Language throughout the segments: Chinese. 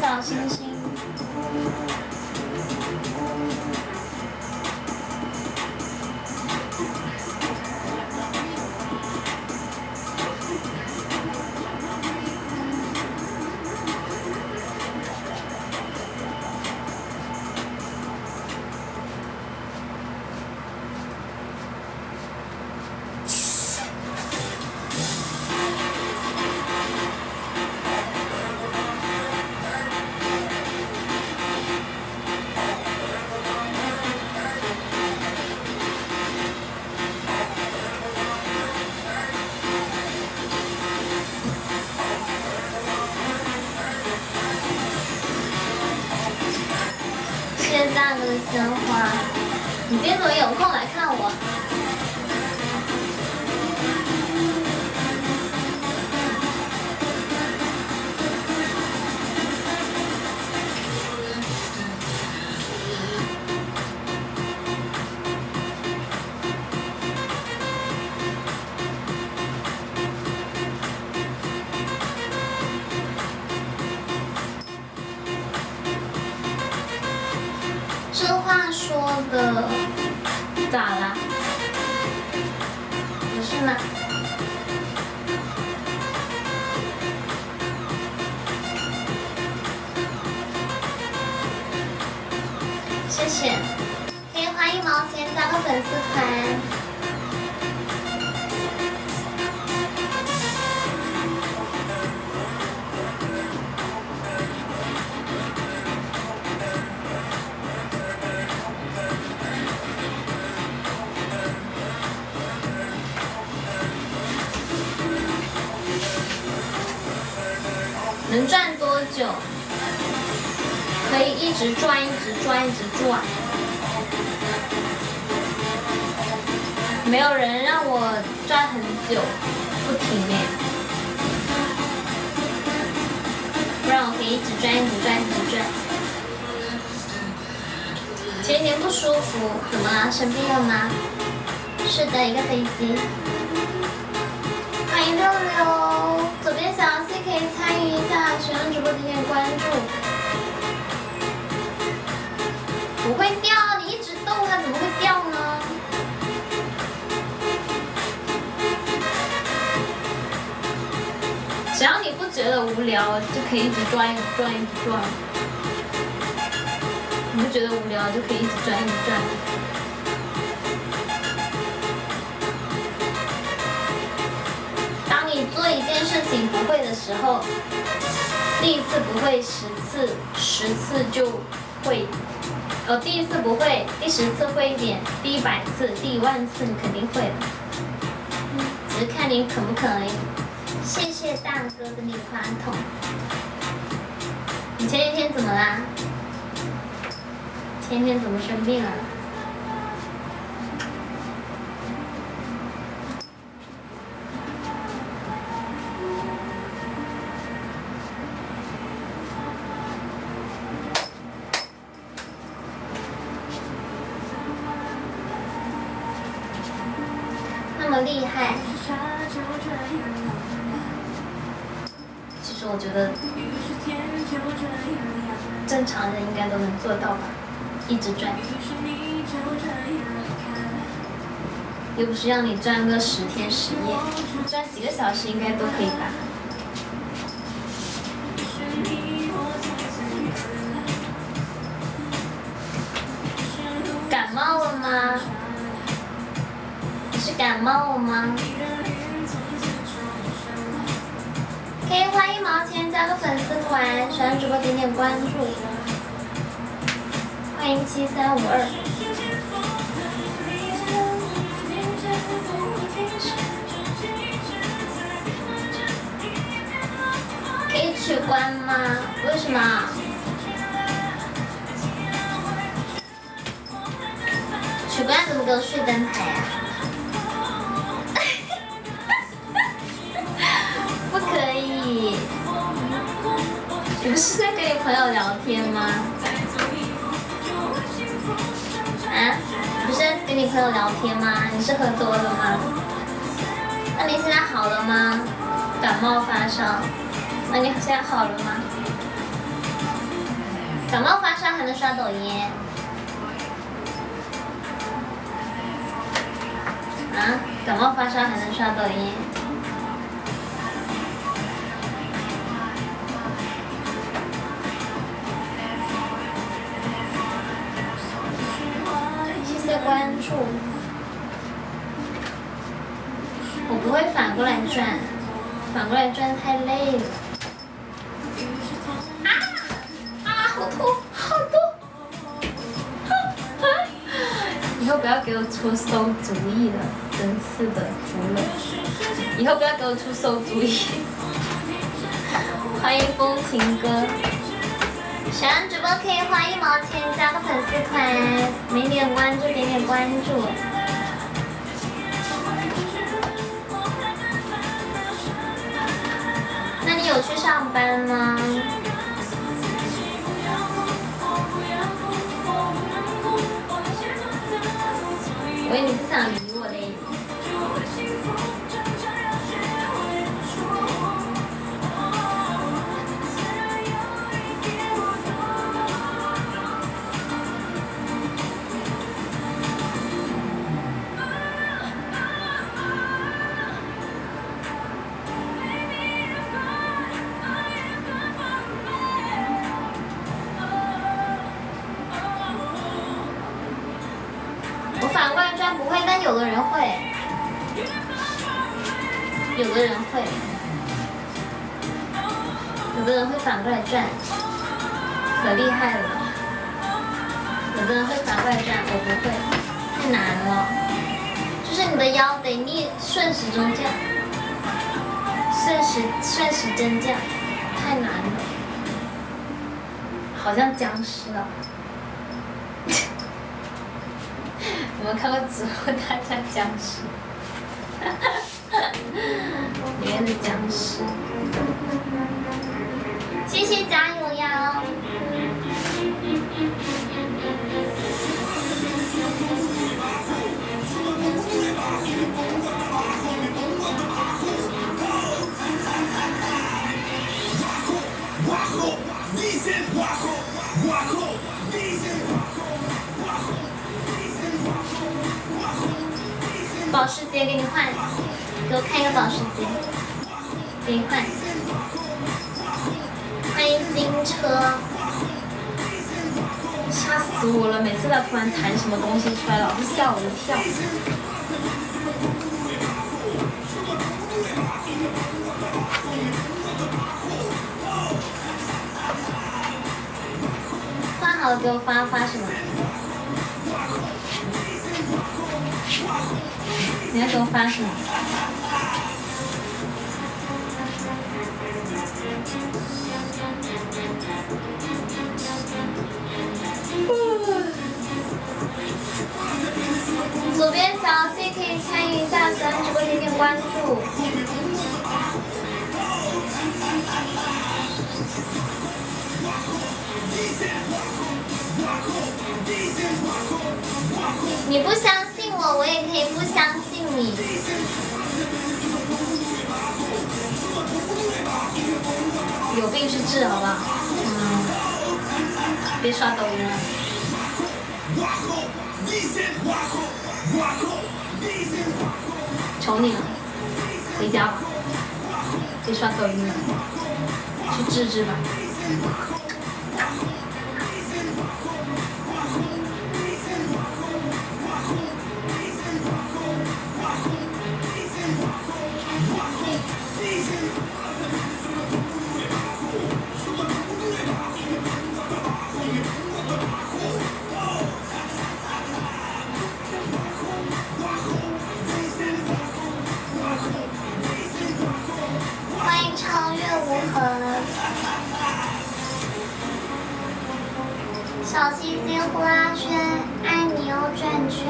小星星。大哥的鲜花，你今天怎么有空来看我？这话说的咋啦？不是吗？谢谢，可以花1毛钱加个粉丝团。能转多久？可以一直转，一直转，一直转。没有人让我转很久，不停哎，不然我可以一直转，一直转，一直转。前几天不舒服，怎么了？生病了吗？是的，一个飞机。欢迎六六，左边小游戏可以参与一下，喜欢直播点点关注。不会掉，你一直动它怎么会掉呢？只要你不觉得无聊，就可以一直转，一直转，一直转。你不觉得无聊，就可以一直转，一直转。当你做一件事情不会的时候，第一次不会10次就会。第一次不会，第10次会一点，第100次，第10000次你肯定会了。只是看你肯不肯而已。谢谢大哥的棉花筒。你前几天怎么啦？前几天怎么生病了？那么厉害，其实我觉得正常人应该都能做到吧，一直转，又不是让你转个10天10夜，转几个小时应该都可以吧。感冒了吗？是感冒了吗？可以花1毛钱加个粉丝团，喜欢直播点点关注。欢迎7352。可以取关吗？为什么？取关怎么给我睡灯牌啊？不可以！你不是在跟你朋友聊天吗？啊？你不是在跟你朋友聊天吗？你是喝多了吗？那你现在好了吗？感冒发烧？那你现在好了吗？感冒发烧还能刷抖音？啊？感冒发烧还能刷抖音？谢谢关注。我不会反过来转，反过来转太累了。好痛，好痛！以后不要给我出馊主意了，真是的，服了！以后不要给我出馊主意。欢迎风情哥，喜欢主播可以花1毛钱加个粉丝团，没点关注点点关注。那你有去上班吗？我以为你不想理我嘞。反过来转不会，但有的人会，有的人会，有的人会反过来转，可厉害了。有的人会反过来转，我不会，太难了。就是你的腰得逆顺时钟降，顺时针降，太难了，好像僵尸了。有没有看过《植物大战僵尸》？里面的僵尸。谢谢加油呀！保时捷给你换，给我看一个保时捷，给你换。欢迎金车，吓死我了！每次他突然弹什么东西出来，老是吓我一跳。换好了给我发什么？你要给我发什么？左边小 C 可以参与一下，喜欢直播点点关注。你不相信我，我也可以不相信你。有病去治，好不好？别刷抖音了。求你了，回家吧，别刷抖音了，去治治吧。欢迎超越无痕，小鸡鸡呼啦圈，爱你哦转圈，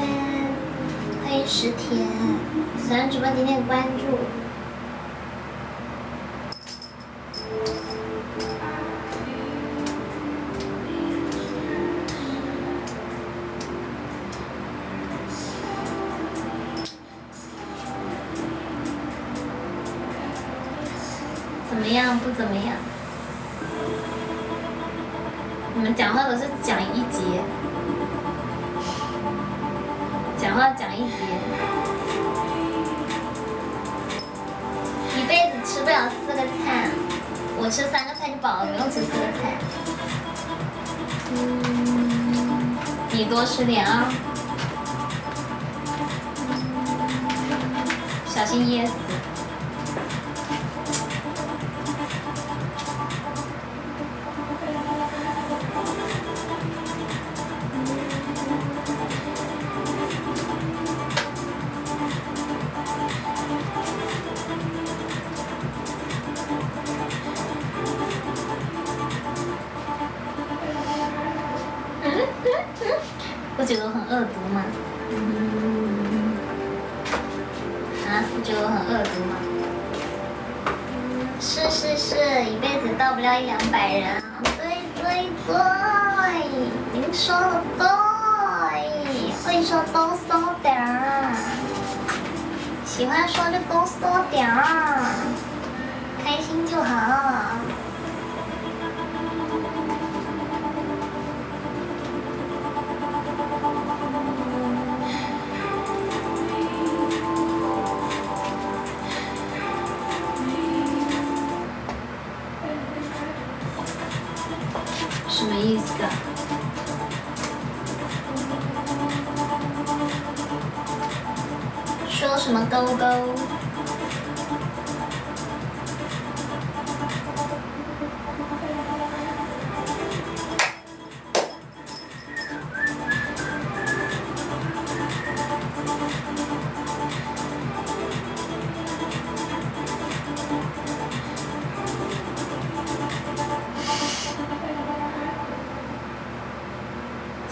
欢迎石田，喜欢直播点点关注。怎么样？不怎么样。你们讲话都是讲一节，讲话讲一节，一辈子吃不了4个菜，我吃3个菜就饱了，不用吃4个菜。你多吃点啊，小心噎死。不觉得我很恶毒吗？啊，不觉得我很恶毒吗？是，一辈子到不了100-200人啊！对，您说的对，会说多说点儿，喜欢说就多说点儿，开心就好。什么意思啊？说什么勾勾？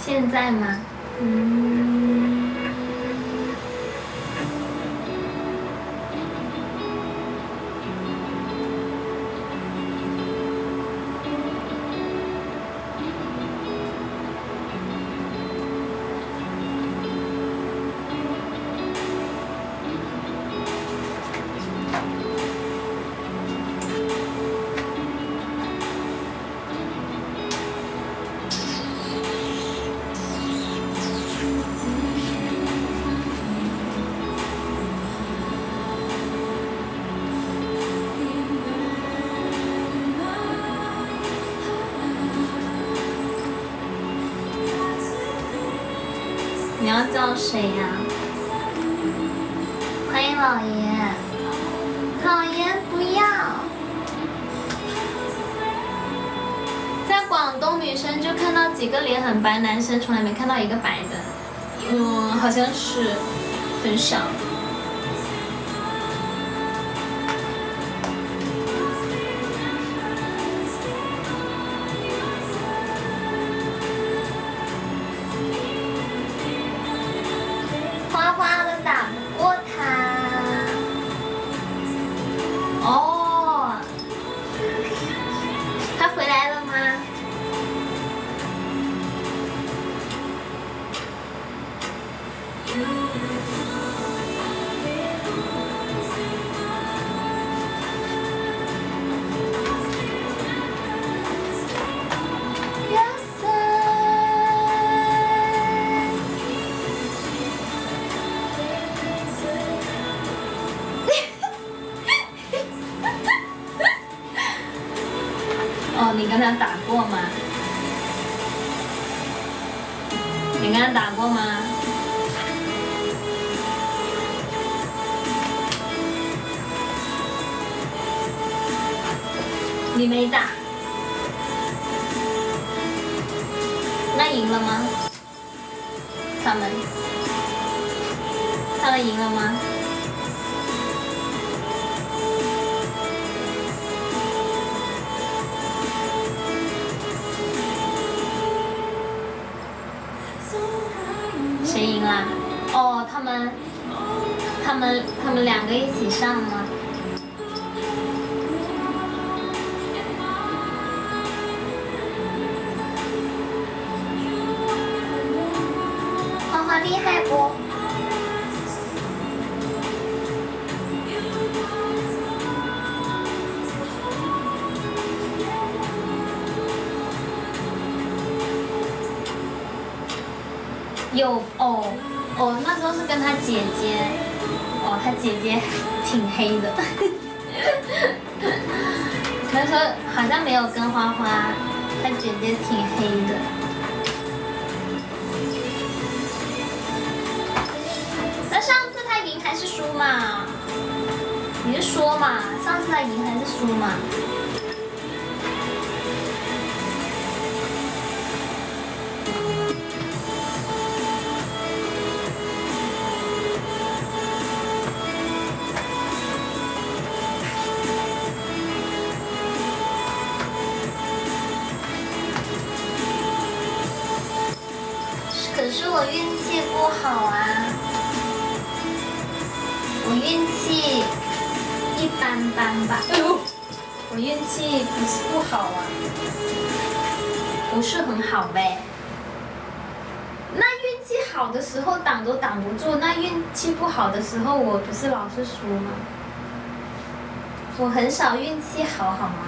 现在吗？你要叫谁呀？欢迎老爷，老爷不要。在广东，女生就看到几个脸很白，男生从来没看到一个白的。好像是很少。花花的打不过他。哦，他回来了吗？哦，你跟他打过吗？你跟他打过吗？你没打，那赢了吗？他们赢了吗？谁赢了？哦，他们两个一起上了。花花厉害不？有哦，那时候是跟他姐姐，他姐姐挺黑的。那时候好像没有跟花花，他姐姐挺黑的。那上次他赢还是输嘛？你就说嘛，上次他赢还是输嘛？可是我运气不好啊，我运气一般般吧。哎呦，我运气不是不好啊，不是很好呗。那运气好的时候挡都挡不住，那运气不好的时候我不是老是输吗？我很少运气好，好吗？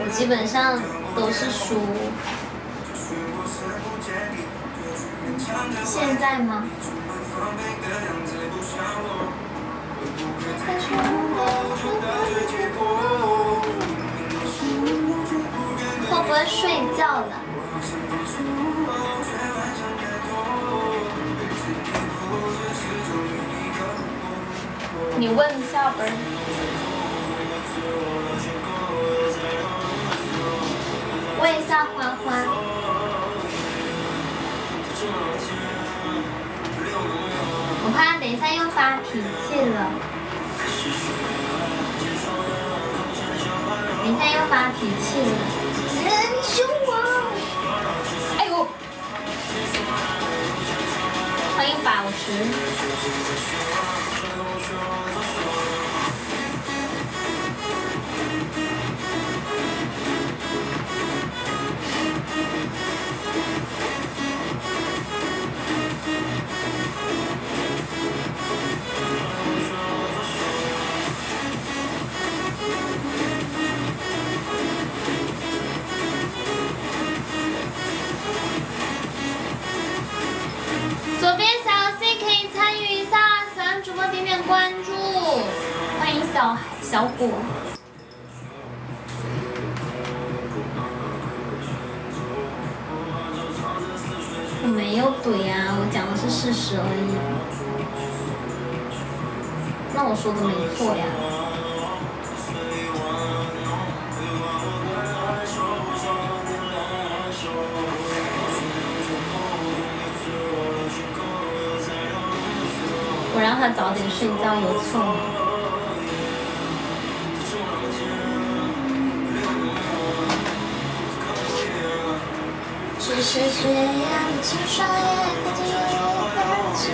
我基本上都是输。现在吗？会不会睡觉了？你问一下呗。问一下花花。我怕他等一下又发脾气了。等一下又发脾气了。你凶我！哎呦！欢迎宝石。左边小 C 可以参与一下，喜欢主播点点关注，欢迎小果。我没有怼呀，我讲的是事实而已。那我说的没错呀。我让他早点睡觉有错吗？只是这样的清爽也可以很近。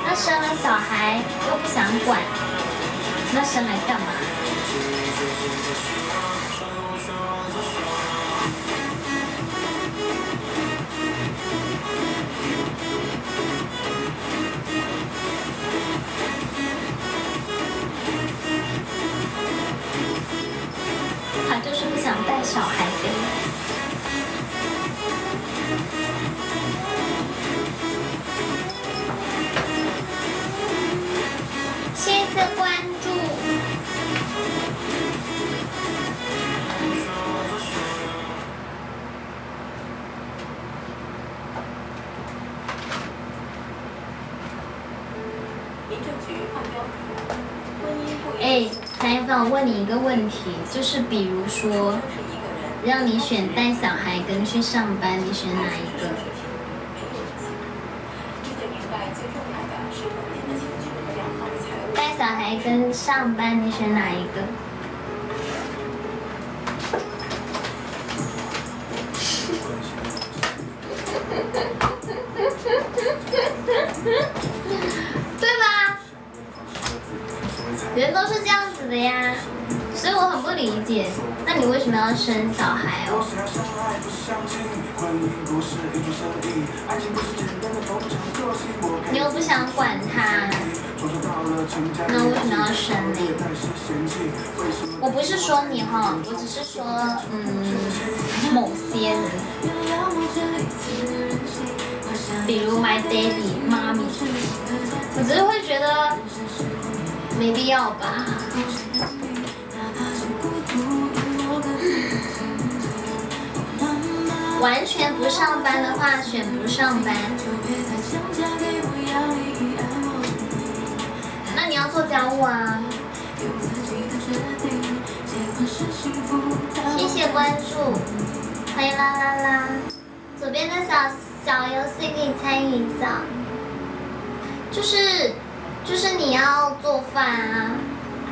那生了小孩又不想管，那生来干嘛？他就是不想带小孩给我。谢谢关注。哎，陈一凡，我问你一个问题，就是比如说，让你选带小孩跟去上班，你选哪一个？带小孩跟上班，你选哪一个？对吧？人都是这样子的呀，所以我很不理解，那你为什么要生小孩哦？你又不想管他。那为什么要生呢？我不是说你哈，我只是说某些人，比如 my daddy 妈咪，我只是会觉得没必要吧。完全不上班的话，选不上班。那你要做家务啊。谢谢关注，欢迎啦啦啦。左边的小游戏可以参与一下，就是你要做饭啊，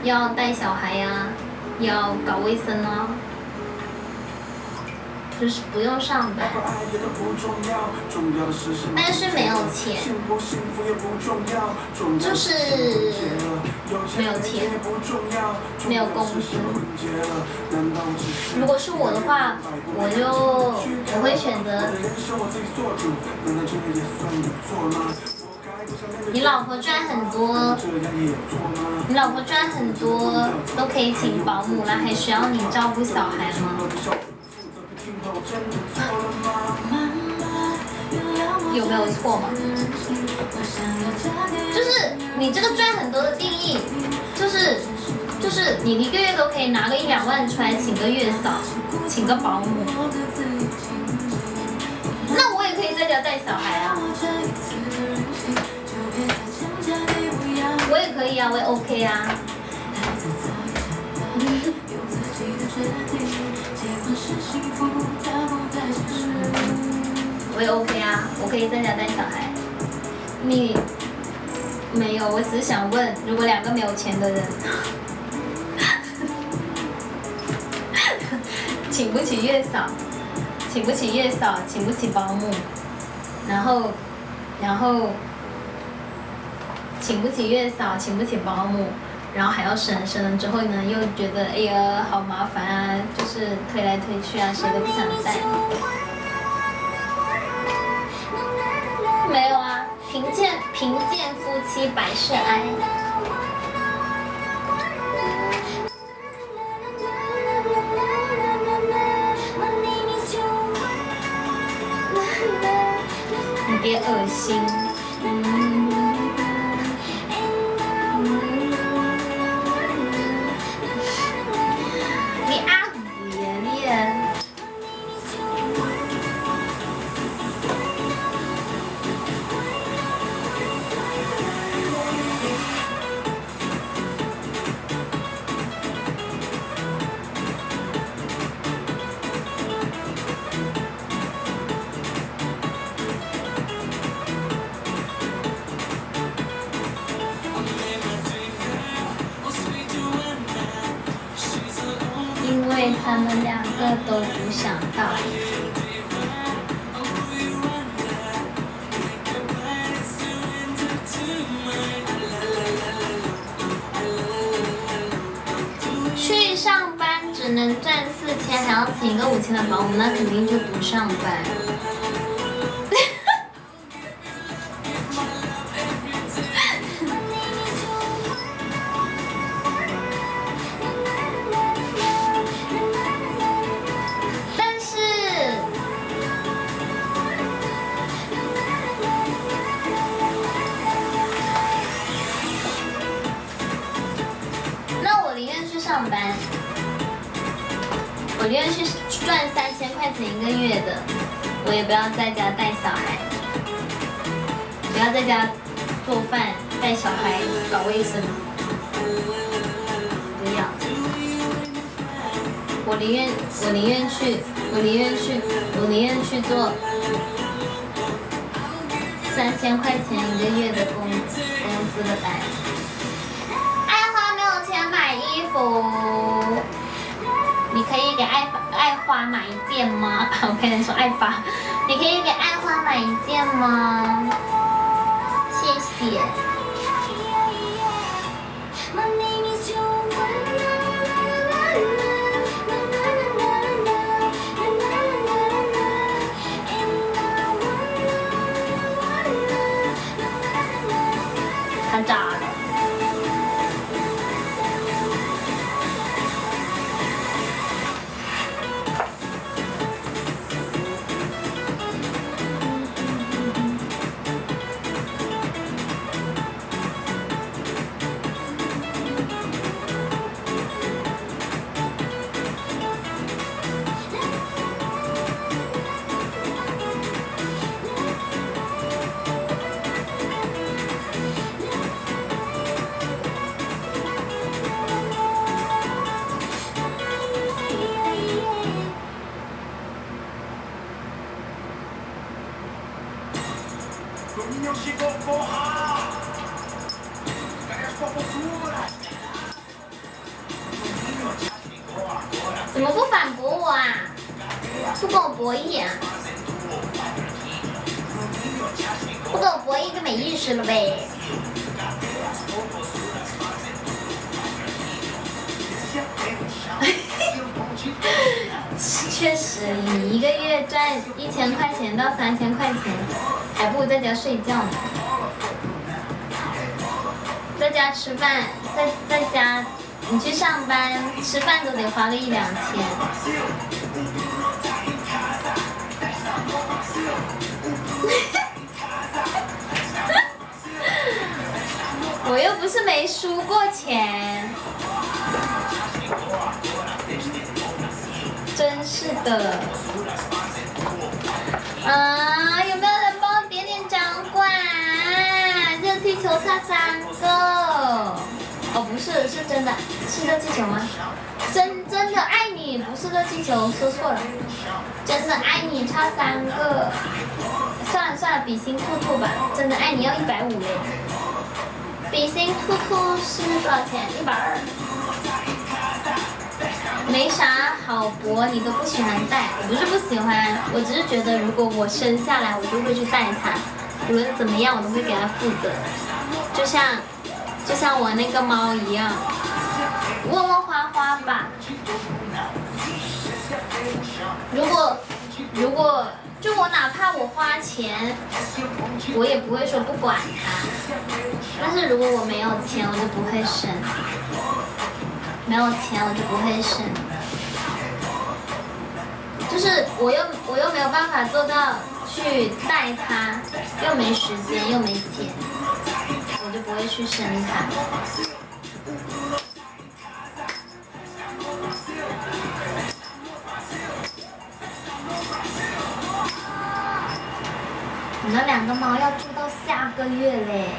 要带小孩啊，要搞卫生啊。就是不用上班，但是没有钱，就是没有钱，没有工资。如果是我的话，我会选择。你老婆赚很多，都可以请保姆了，还需要你照顾小孩吗？有没有错吗？就是你这个赚很多的定义，就是你一个月都可以拿个1-2万出来请个月嫂，请个保姆。那我也可以在家带小孩啊，我也可以啊，我也 OK 啊。我也 OK 啊，我可以在家带小孩。你没有，我只是想问，如果2个没有钱的人，请不起月嫂，请不起保姆，然后请不起月嫂，请不起保姆。然后还要生了之后呢，又觉得哎呀好麻烦啊，就是推来推去啊，谁都不想带。没有啊，贫贱夫妻百事哀。你别恶心。因为他们2个都不想到。去上班只能赚4000，还要请一个5000的保姆，那肯定就不上班。我宁愿去赚3000块钱1个月的，我也不要在家带小孩，不要在家做饭、带小孩、搞卫生，不要。我宁愿去做3000块钱1个月的工资的班。爱花没有钱买衣服。你可以给爱花买1件吗？我跟人说爱发，你可以给爱花买1件吗？谢谢。他炸了。么不反驳我啊？不跟我博弈啊？不跟我博弈就没意思了呗。确实，你一个月赚1000块钱到3000块钱，还不如在家睡觉呢。在家吃饭，在家你去上班吃饭都得花个1-2千。我又不是没输过钱。真是的，啊！有没有人帮我点点掌管？热气球差3个，哦，不是，是真的，是热气球吗？真的爱你，不是热气球，说错了，真的爱你差3个。算了，比心兔兔吧，真的爱你要150嘞。比心兔兔是多少钱？120。没啥好博，你都不喜欢带，我不是不喜欢，我只是觉得如果我生下来，我就会去带它，无论怎么样，我都会给它负责，就像我那个猫一样。问问花花吧，如果就我哪怕我花钱，我也不会说不管它，但是如果我没有钱，我就不会生。没有钱我就不会生，就是我又没有办法做到去带它，又没时间又没钱，我就不会去生它。我们2个猫要住到下个月嘞。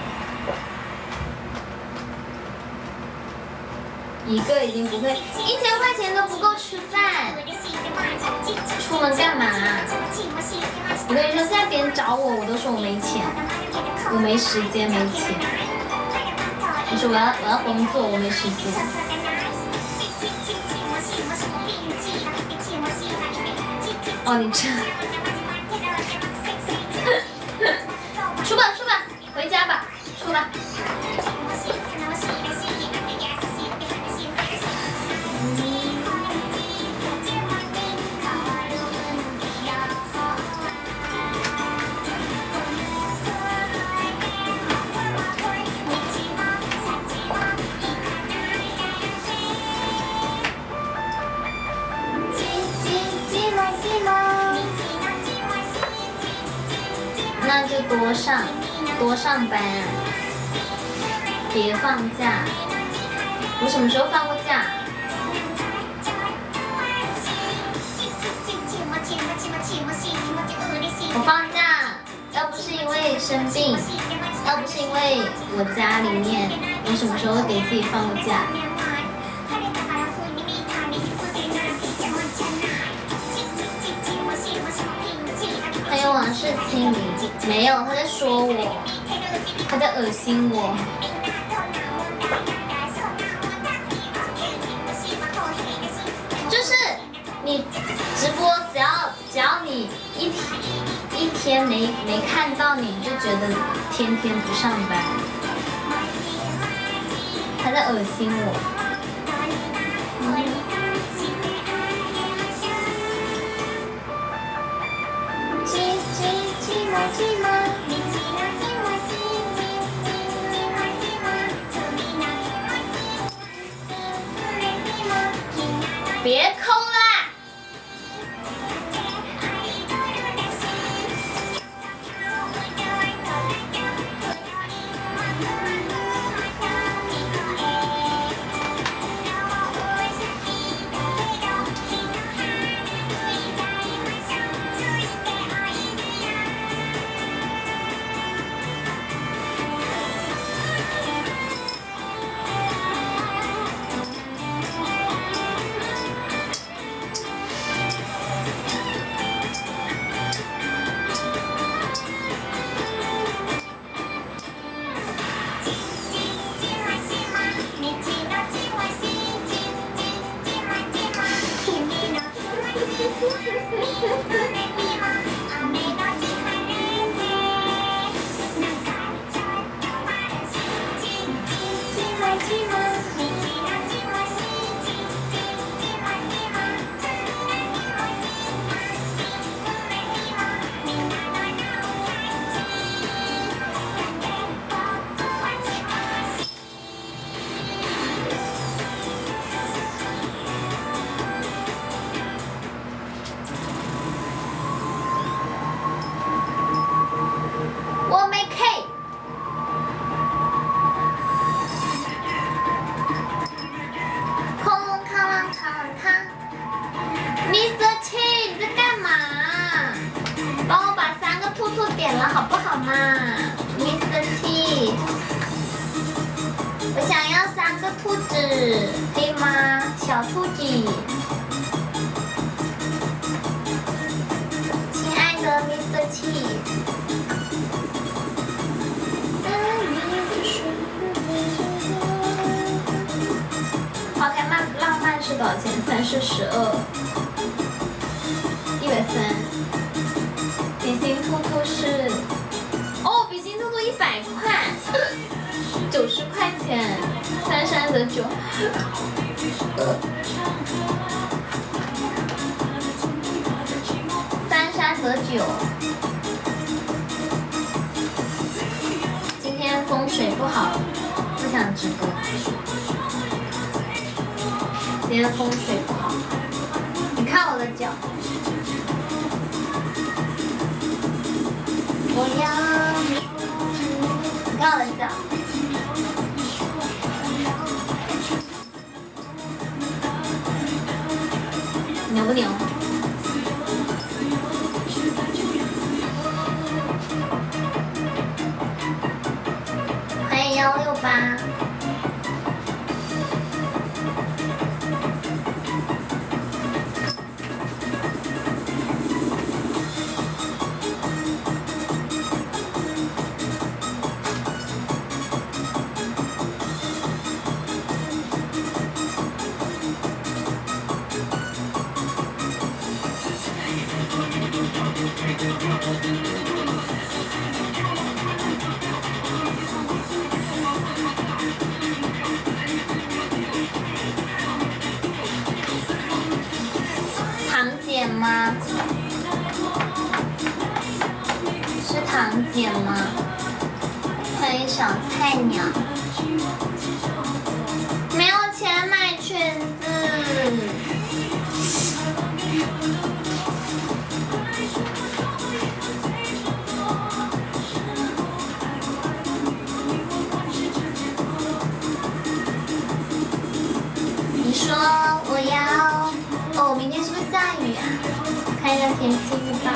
一个已经不会，1000块钱都不够吃饭，出门干嘛？我跟你说，现在别人找我，我都说我没钱，我没时间，没钱。我说我要工作，我没时间。哦，你这，出吧，回家吧，出吧。那就多上班啊，别放假。我什么时候放过假？我放假，要不是因为生病，要不是因为我家里面，我什么时候给自己放过假？还有往事清零，没有，他在说我，他在恶心我。就是你直播，只要你一天没看到你，就觉得天天不上班，他在恶心我。别抠啦！点了，好不好嘛 ？Mr. T， 我想要3个兔子，可以吗？小兔子，亲爱的 Mr. T。花开浪漫是多少钱？3是12，130。比心兔兔是，哦，比心兔兔100块，90块钱，33得9。33得9。今天风水不好，不想直播。今天风水不好，你看我的脚。我要你看我的脚。牛不牛？欢迎168。堂姐吗？是堂姐吗？欢迎小菜鸟。没有钱买裙子。你说我要，哦，明天是不是下雨啊？看一下天气预报。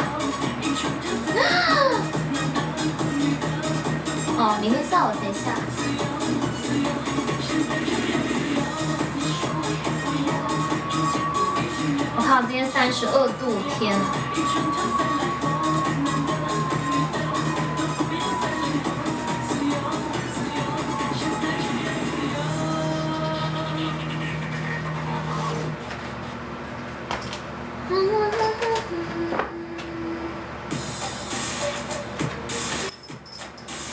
哦，明天下午才下。我靠，今天32度，天哪！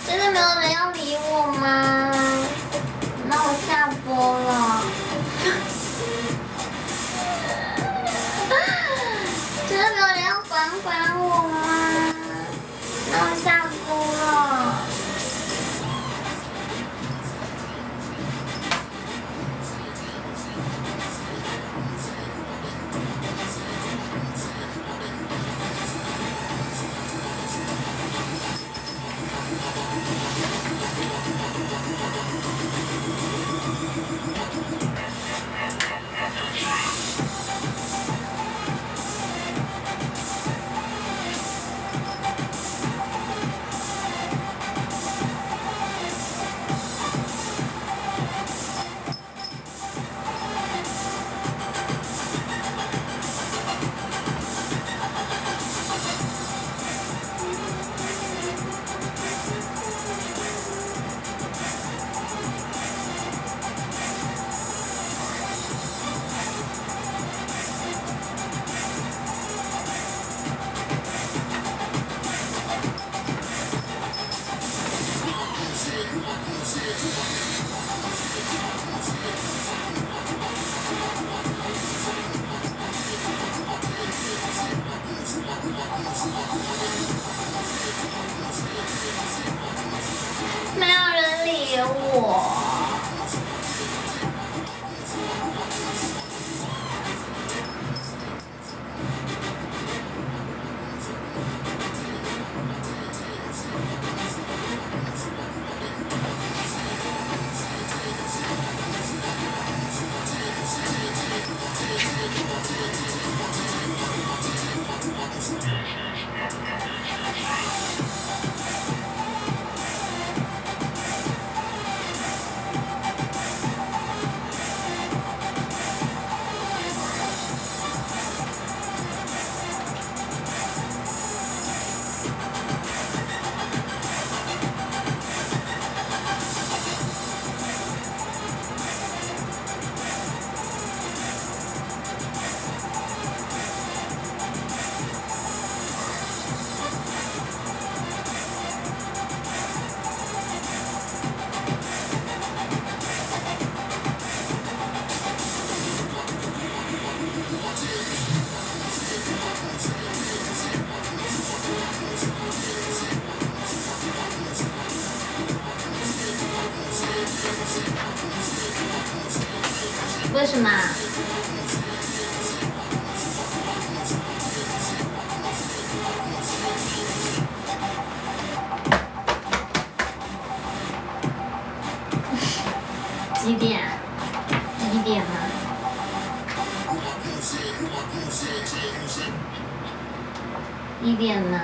真的没有人要理我吗？那我下播了。真的没有人要管我。为什么？几点？1点吗？1点呢？